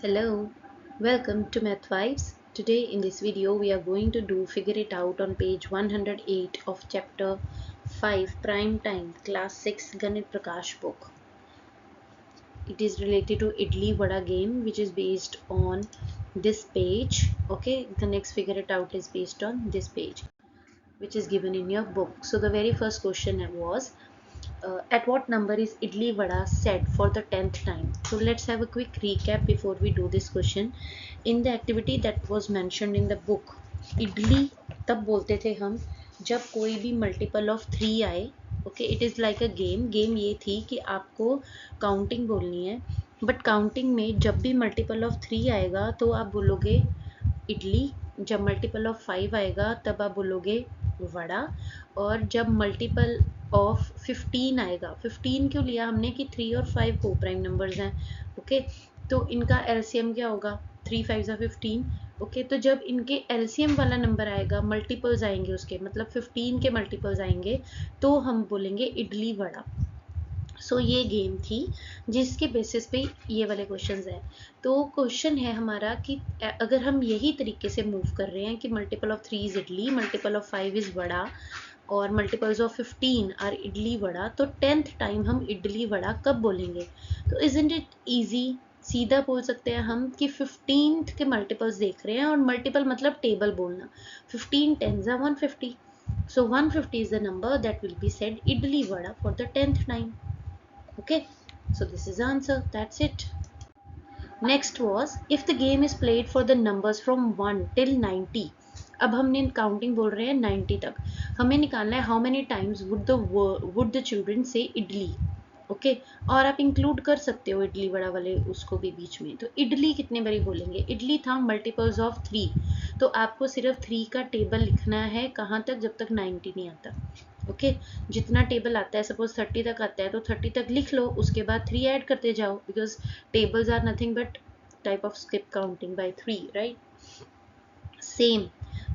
Hello, welcome to Math Vibes. Today in this video we are going to do figure it out on page 108 of chapter 5 Prime Time class 6 Ganit Prakash book. It is related to Idli Vada game which is based on this page. Okay, the next figure it out is based on this page which is given in your book. So the very first question was at what number is idli vada said for the 10th time? So let's have a quick recap before we do this question. In the activity that was mentioned in the book, idli तब बोलते थे हम जब कोई भी multiple of 3 आए. Okay, it is like a game ये थी कि आपको काउंटिंग बोलनी है, बट काउंटिंग में जब भी मल्टीपल ऑफ 3 आएगा तो आप बोलोगे इडली, जब मल्टीपल ऑफ 5 आएगा तब आप बोलोगे वड़ा, और जब मल्टीपल ऑफ 15 आएगा, 15 क्यों लिया हमने कि 3 और 5 को प्राइम नंबर्स हैं. ओके, तो इनका एलसीएम क्या होगा, 3 5 15. ओके, तो जब इनके एलसीएम वाला नंबर आएगा, मल्टीपल्स आएंगे उसके, मतलब 15 के मल्टीपल्स आएंगे, तो हम बोलेंगे इडली वड़ा. सो ये गेम थी जिसके बेसिस पे ये वाले क्वेश्चंस हैं. तो क्वेश्चन है हमारा कि अगर हम यही तरीके से मूव कर रहे हैं कि multiple of 3 is idli, multiple of 5 is vada और multiples of 15 are idli vada, तो 10th टाइम हम इडली वड़ा कब बोलेंगे? तो इजंट इट ईजी, सीधा बोल सकते हैं हम कि 15th के मल्टीपल्स देख रहे हैं, और मल्टीपल मतलब टेबल बोलना. 15 10s are 150. So 150 is the number that will be said idli vada for the 10th time. Okay, so this is the answer. That's it. Next was if the game is played for the numbers from 1 till 90. अब हमने counting बोल रहे हैं 90 तक. हमें निकालना है how many times would the children से इडली. ओके, और आप इंक्लूड कर सकते हो इडली वड़ा वाले उसको भी बीच में. तो इडली कितने बारी बोलेंगे? इडली था मल्टीपल्स ऑफ 3, तो आपको सिर्फ 3 का टेबल लिखना है. कहाँ तक? जब तक 90 नहीं आता. ओके, जितना टेबल आता है, सपोज 30 तक आता है तो 30 तक लिख लो, उसके बाद 3 ऐड करते जाओ, because tables are nothing but type of skip counting by 3, right? Same,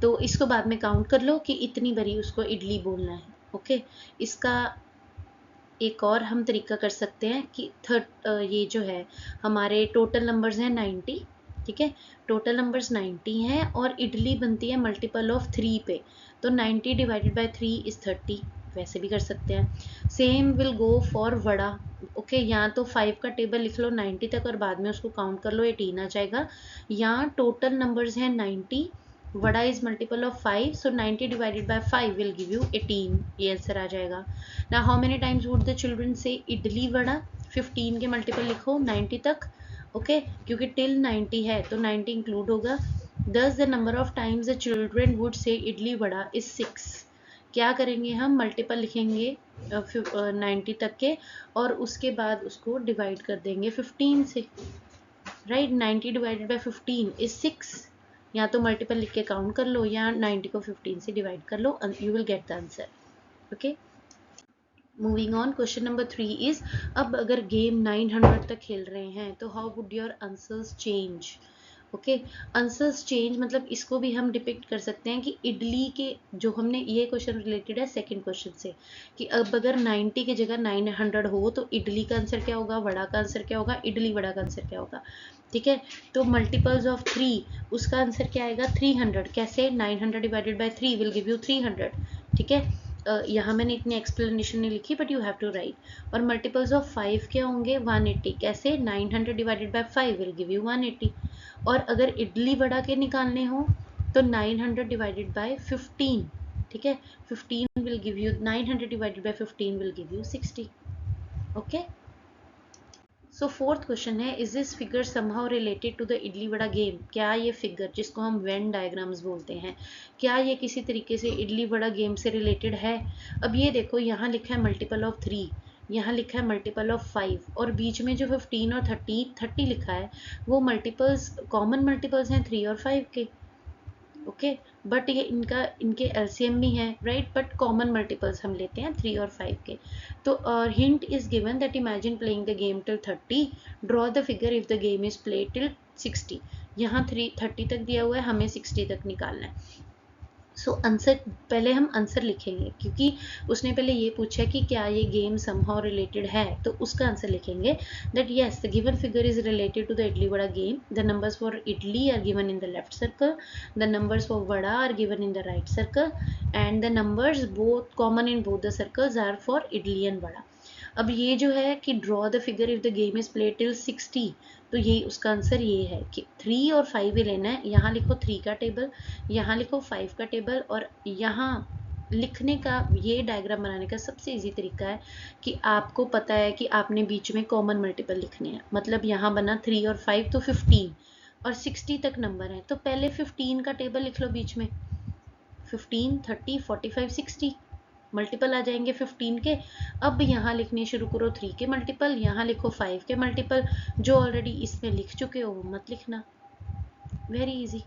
तो इसको बाद में काउंट कर लो कि इतनी बारी उसको इडली बोलना है. ओके, इसका एक और हम तरीका कर सकते हैं कि ये जो है हमारे टोटल नंबर्स हैं 90. ठीक है, टोटल नंबर्स 90 हैं और इडली बनती है मल्टीपल ऑफ 3 पे, तो 90 डिवाइडेड बाय 3 इज 30. वैसे भी कर सकते हैं. Same will go for vada. Okay, यहाँ तो 5 का टेबल लिख लो 90 तक और बाद में उसको काउंट कर लो, 18 आ जाएगा. यहाँ टोटल नंबर्स हैं 90, vada is multiple of 5, so 90 divided by 5 will give you 18. ये आंसर आ जाएगा. ना how many times would the children से इडली वड़ा? 15 के मल्टीपल लिखो 90 तक. ओके, क्योंकि टिल 90 है तो 90 इंक्लूड होगा. दस the number of times the children would say idli vada is 6. क्या करेंगे हम? मल्टीपल लिखेंगे 90 तक के और उसके बाद उसको डिवाइड कर देंगे 15 से, राइट? 90 divided by 15 is 6. या तो मल्टीपल लिख के काउंट कर लो या 90 को 15 से डिवाइड कर लो, you will get the answer. Okay, moving on. Question number 3 is अब अगर गेम 900 तक खेल रहे हैं तो how would your answers change? Okay, answers change मतलब इसको भी हम डिपिक्ट कर सकते हैं कि इडली के जो हमने, ये क्वेश्चन रिलेटेड है सेकंड क्वेश्चन से, कि अब अगर 90 की जगह 900 हो तो इडली का आंसर क्या होगा, वड़ा का आंसर क्या होगा, इडली वड़ा का आंसर क्या होगा. ठीक है, तो मल्टीपल्स ऑफ 3, उसका आंसर क्या आएगा? 300. कैसे? 900 divided by 3 will give you 300. ठीक है, यहाँ मैंने इतनी एक्सप्लेनेशन नहीं लिखी but you have to write. और मल्टीपल्स ऑफ 5 क्या होंगे? 180. कैसे? 900 divided by 5 will give you 180. और अगर इडली वड़ा के निकालने हो तो 900 डिवाइडेड बाय 15. ठीक है, 15 will give you, 900 divided by 15 will give you 60. Okay, so fourth question है is this figure somehow related to the idli vada game? क्या ये फिगर, जिसको हम वेन डायग्राम्स बोलते हैं, क्या ये किसी तरीके से इडली वड़ा गेम से रिलेटेड है? अब ये देखो, यहाँ लिखा है मल्टीपल ऑफ 3, यहाँ लिखा है मल्टीपल ऑफ 5, और बीच में जो 15 और 30 लिखा है वो मल्टीपल्स, कॉमन मल्टीपल्स हैं 3 और 5 के. ओके, बट ये इनके एलसीएम भी हैं, राइट? बट कॉमन मल्टीपल्स हम लेते हैं 3 और 5 के. तो hint is given that imagine playing the game till 30, draw the figure if the game is played till 60. यहाँ 30 तक दिया हुआ है, हमें 60 तक निकालना है. सो आंसर, पहले हम आंसर लिखेंगे क्योंकि उसने पहले ये पूछा कि क्या ये गेम समहाउ रिलेटेड है, तो उसका आंसर लिखेंगे that yes the given figure is related to the idli vada game, the numbers for idli are given in the left circle, the numbers for vada are given in the right circle and the numbers both common in both the circles are for idli and vada. अब ये जो है कि draw the figure if the game is played till 60, तो ये उसका answer ये है कि 3 और 5 ही लेना है। यहाँ लिखो 3 का टेबल, यहाँ लिखो 5 का टेबल, और यहाँ लिखने का, ये डायग्राम बनाने का सबसे इजी तरीका है कि आपको पता है कि आपने बीच में कॉमन मल्टीपल लिखने हैं। मतलब यहाँ बना 3 और 5 तो 15 और 60 तक नंबर है, तो पहले 15 का टेबल लिख लो बीच में। 15, 30, 45, 60 मल्टीपल आ जाएंगे 15 के। अब यहाँ लिखने शुरू करो 3 के मल्टीपल, यहाँ लिखो 5 के मल्टीपल। जो ऑलरेडी इसमें लिख चुके हो वो मत लिखना। Very easy,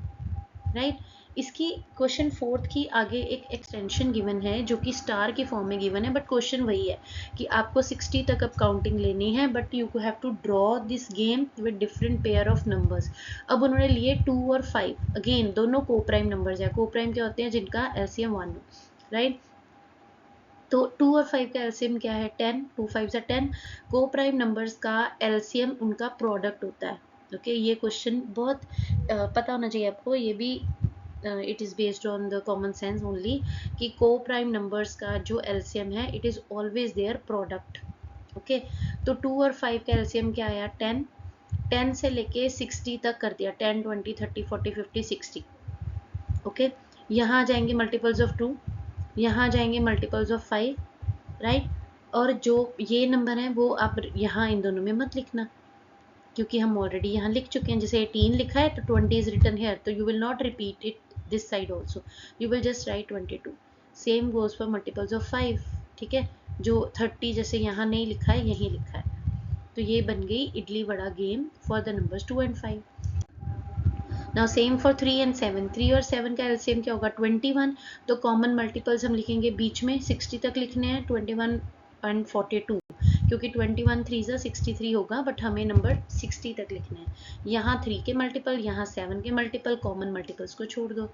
right. इसकी क्वेश्चन 4 की आगे एक एक्सटेंशन गिवन है जो कि स्टार के फॉर्म में गिवन है, बट क्वेश्चन वही है कि आपको 60 तक अब काउंटिंग लेनी है, but you have to draw this game with different pair of numbers. अब उन्होंने लिए 2 और 5, अगेन दोनों को प्राइम नंबर्स है। को प्राइम क्या होते हैं? जिनका एलसीएम 1 हो, राइट। तो 2 और 5 का एलसीएम क्या है? 10, 2 5 से 10। को प्राइम नंबर्स का एलसीएम उनका प्रोडक्ट होता है। ओके, ये क्वेश्चन बहुत पता होना चाहिए आपको। ये भी it is based on the common sense only कि को प्राइम नंबर्स का जो एलसीएम है it is always their product. Okay, तो 2 और 5 का एलसीएम क्या आया? 10। 10 से लेके 60 तक कर दिया, 10, 20, 30, 40, 50, 60। ओके, यहाँ आ जाएंगे मल्टीपल्स ऑफ 2, यहाँ जाएंगे मल्टीपल्स ऑफ 5, राइट। और जो ये नंबर है वो आप यहाँ इन दोनों में मत लिखना क्योंकि हम ऑलरेडी यहाँ लिख चुके हैं। जैसे 18 लिखा है तो 20 इज रिटन हेयर, तो you will not repeat it this side also, you will just right 22। Same goes for multiples of 5, ठीक है। जो 30 जैसे यहाँ नहीं लिखा है, यहीं लिखा है। तो ये बन गई idli vada game for the numbers 2 and 5। Now same for 3 and 7। 3 और 7 का एलसीएम क्या होगा? 21। तो कॉमन मल्टीपल्स हम लिखेंगे बीच में, 60 तक लिखने हैं, 21 and 42, क्योंकि 21 3 से 63 होगा, बट हमें नंबर 60 तक लिखना है। यहाँ 3 के मल्टीपल, यहाँ 7 के मल्टीपल, कॉमन मल्टीपल्स को छोड़ दो,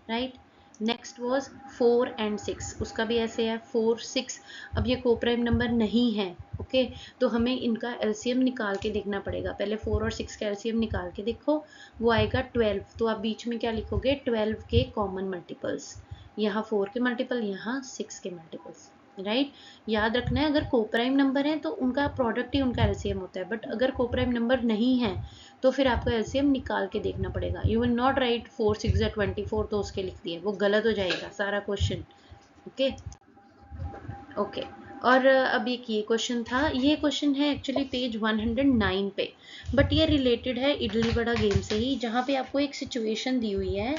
राइट। नेक्स्ट वॉज 4 and 6, उसका भी ऐसे है 4, 6। अब ये कोप्राइम नंबर नहीं है, ओके, तो हमें इनका एलसीएम निकाल के देखना पड़ेगा। पहले 4 और 6 का एलसीएम निकाल के देखो, वो आएगा 12। तो आप बीच में क्या लिखोगे? 12 के कॉमन मल्टीपल्स, यहाँ 4 के मल्टीपल, यहाँ 6 के मल्टीपल्स, राइट। याद रखना है, अगर कोप्राइम नंबर है तो उनका प्रोडक्ट ही उनका एलसीएम होता है, बट अगर कोप्राइम नंबर नहीं है तो फिर आपको एलसीएम निकाल के देखना पड़ेगा। यू विल नॉट राइट 4 6 या 24 तो उसके लिख दिए, वो गलत हो जाएगा सारा क्वेश्चन। ओके ओके, और अब एक ये क्वेश्चन था। ये क्वेश्चन है एक्चुअली पेज 109 पे, बट ये रिलेटेड है इडली वड़ा गेम से ही, जहाँ पे आपको एक सिचुएशन दी हुई है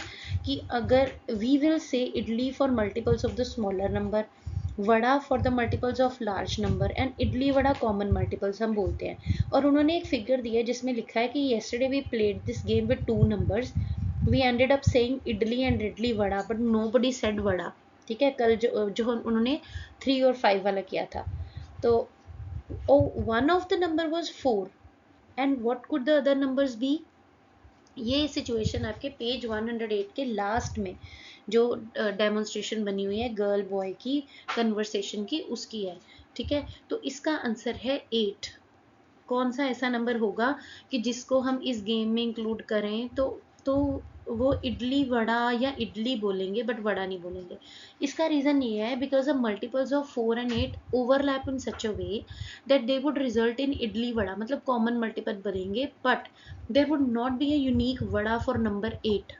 कि अगर we will say idli for multiples of the smaller number, vada for the multiples of large number and idli vada common multiples हम बोलते हैं। और उन्होंने एक फिगर दिया है जिसमें लिखा है कि yesterday we played this game with 2 numbers, we ended up saying idli and idli vada but nobody said vada. ठीक है, कल जो उन्होंने 3 और 5 वाला किया था, तो one of the number was 4 and what could the other numbers be. ये सिचुएशन आपके पेज 108 के लास्ट में जो डेमोन्स्ट्रेशन बनी हुई है गर्ल बॉय की कन्वर्सेशन की, उसकी है, ठीक है। तो इसका आंसर है 8। कौन सा ऐसा नंबर होगा कि जिसको हम इस गेम में इंक्लूड करें तो वो इडली वड़ा या इडली बोलेंगे बट वड़ा नहीं बोलेंगे। इसका रीजन ये है because of multiples of 4 and 8 overlap in such a way that they would result in idli vada, मतलब कॉमन मल्टीपल बनेंगे, but there would not be a unique vada for number 8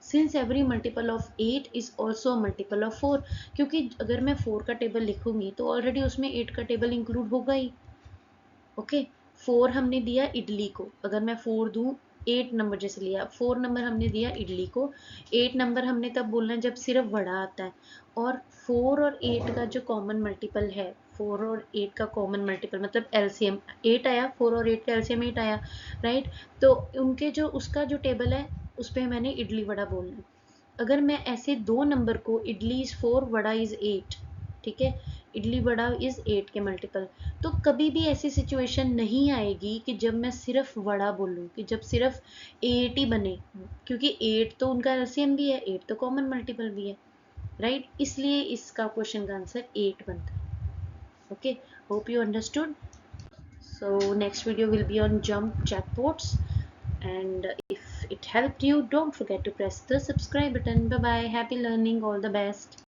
since every multiple of 8 is also multiple of 4। क्योंकि अगर मैं 4 का table लिखूंगी तो already उसमें 8 का टेबल इंक्लूड होगा ही। ओके, 4 हमने दिया इडली को, अगर मैं 4 दूं, 8 नंबर जैसे लिया, 4 नंबर हमने दिया इडली को, 8 नंबर हमने तब बोलना है जब सिर्फ वड़ा आता है। और 4 और 8 का जो कॉमन मल्टीपल है, 4 और 8 का कॉमन मल्टीपल मतलब एलसीएम 8 आया, 4 और 8 का एलसीएम 8 आया, राइट। तो उनके जो उसका जो टेबल है उस पर मैंने इडली वड़ा बोलना है। अगर मैं ऐसे दो नंबर को, इडली इज 4 वड़ा इज 8, ठीक है, इडली वड़ा इज 8 के मल्टीपल, तो कभी भी ऐसी सिचुएशन नहीं आएगी कि जब मैं सिर्फ वड़ा बोलूं, कि जब सिर्फ 8 ही बने, क्योंकि 8 तो उनका एलसीएम भी है, 8 तो कॉमन मल्टीपल भी है, राइट, इसलिए इसका क्वेश्चन का आंसर 8 बनता है। Okay, hope you understood. So next video will be on jump jackpots, and if it helped you, don't forget to press the subscribe button. Bye bye, happy learning, all the best.